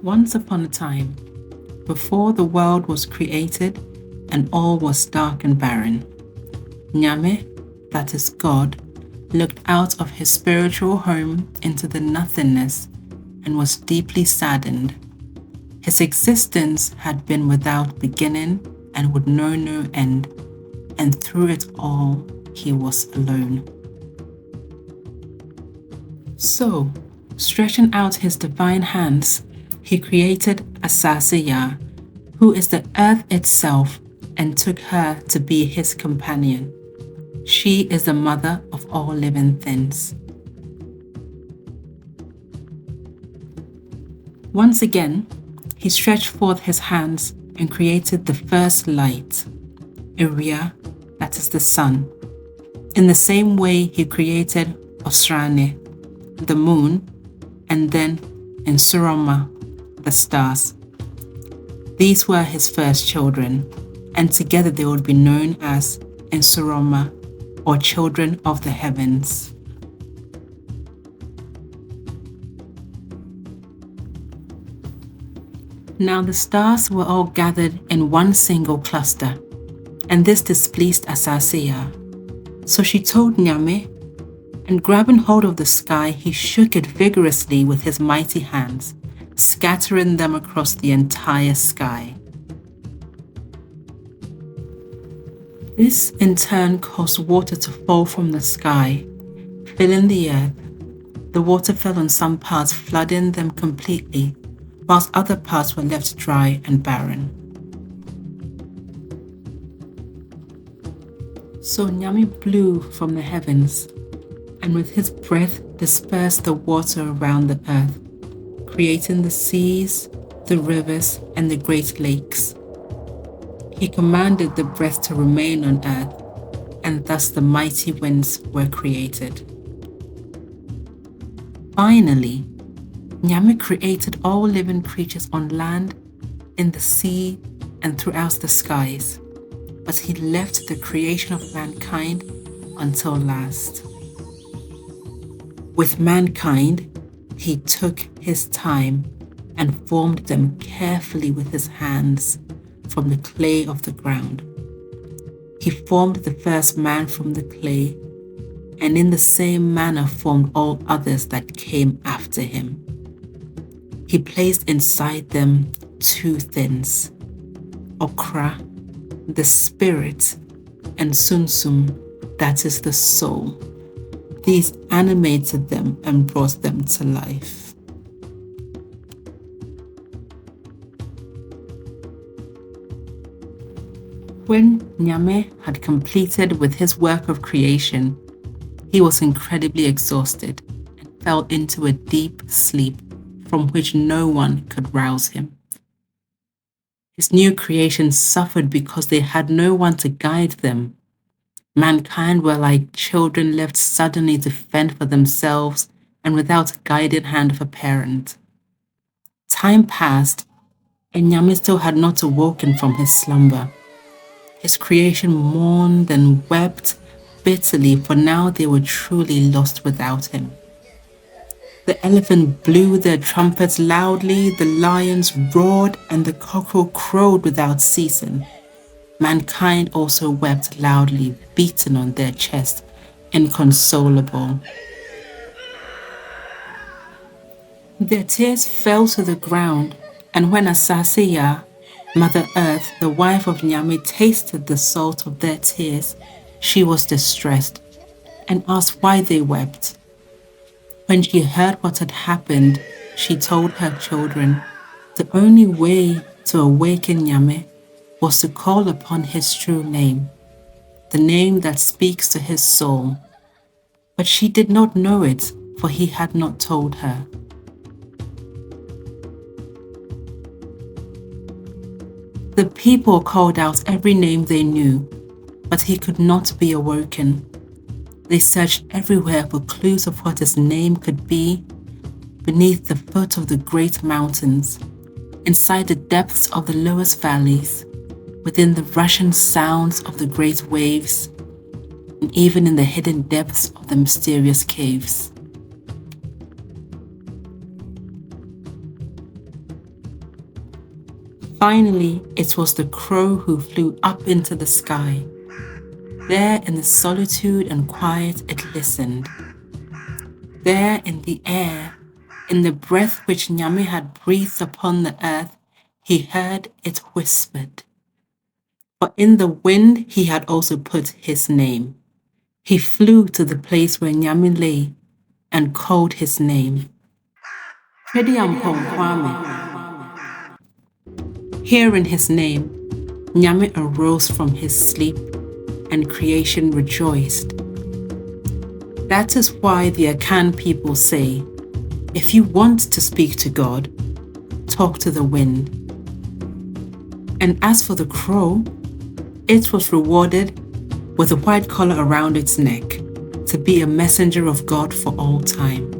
Once upon a time, before the world was created and all was dark and barren, Nyame, that is God, looked out of his spiritual home into the nothingness and was deeply saddened. His existence had been without beginning and would know no end, and through it all he was alone. So, stretching out his divine hands, he created Asasiya, who is the earth itself, and took her to be his companion. She is the mother of all living things. Once again, he stretched forth his hands and created the first light, Iria, that is the sun. In the same way, he created Osrane, the moon, and then Nsoroma, the stars. These were his first children, and together they would be known as Nsoroma, or children of the heavens. Now the stars were all gathered in one single cluster, and this displeased Asasiya. So she told Nyame, and grabbing hold of the sky, he shook it vigorously with his mighty hands, scattering them across the entire sky. This in turn caused water to fall from the sky, filling the earth. The water fell on some parts, flooding them completely, whilst other parts were left dry and barren. So Nyame blew from the heavens, and with his breath dispersed the water around the earth, creating the seas, the rivers, and the great lakes. He commanded the breath to remain on earth, and thus the mighty winds were created. Finally, Nyame created all living creatures on land, in the sea, and throughout the skies, but he left the creation of mankind until last. With mankind, he took his time and formed them carefully with his hands from the clay of the ground. He formed the first man from the clay, and in the same manner formed all others that came after him. He placed inside them two things, Okra, the spirit, and Sunsum, that is the soul. These animated them and brought them to life. When Nyame had completed with his work of creation, he was incredibly exhausted and fell into a deep sleep from which no one could rouse him. His new creation suffered because they had no one to guide them. Mankind were like children left suddenly to fend for themselves and without a guiding hand of a parent. Time passed, and Nyame still had not awoken from his slumber. His creation mourned and wept bitterly, for now they were truly lost without him. The elephant blew their trumpets loudly, the lions roared, and the cockerel crowed without ceasing. Mankind also wept loudly, beating on their chest, inconsolable. Their tears fell to the ground, and when Asasiya, Mother Earth, the wife of Nyame, tasted the salt of their tears, she was distressed and asked why they wept. When she heard what had happened, she told her children the only way to awaken Nyame was to call upon his true name, the name that speaks to his soul. But she did not know it, for he had not told her. The people called out every name they knew, but he could not be awoken. They searched everywhere for clues of what his name could be, beneath the foot of the great mountains, inside the depths of the lowest valleys, within the rushing sounds of the great waves, and even in the hidden depths of the mysterious caves. Finally, it was the crow who flew up into the sky. There in the solitude and quiet it listened. There in the air, in the breath which Nyame had breathed upon the earth, he heard it whispered. For in the wind he had also put his name. He flew to the place where Nyame lay and called his name. Hearing his name, Nyame arose from his sleep and creation rejoiced. That is why the Akan people say, if you want to speak to God, talk to the wind. And as for the crow, it was rewarded with a white collar around its neck to be a messenger of God for all time.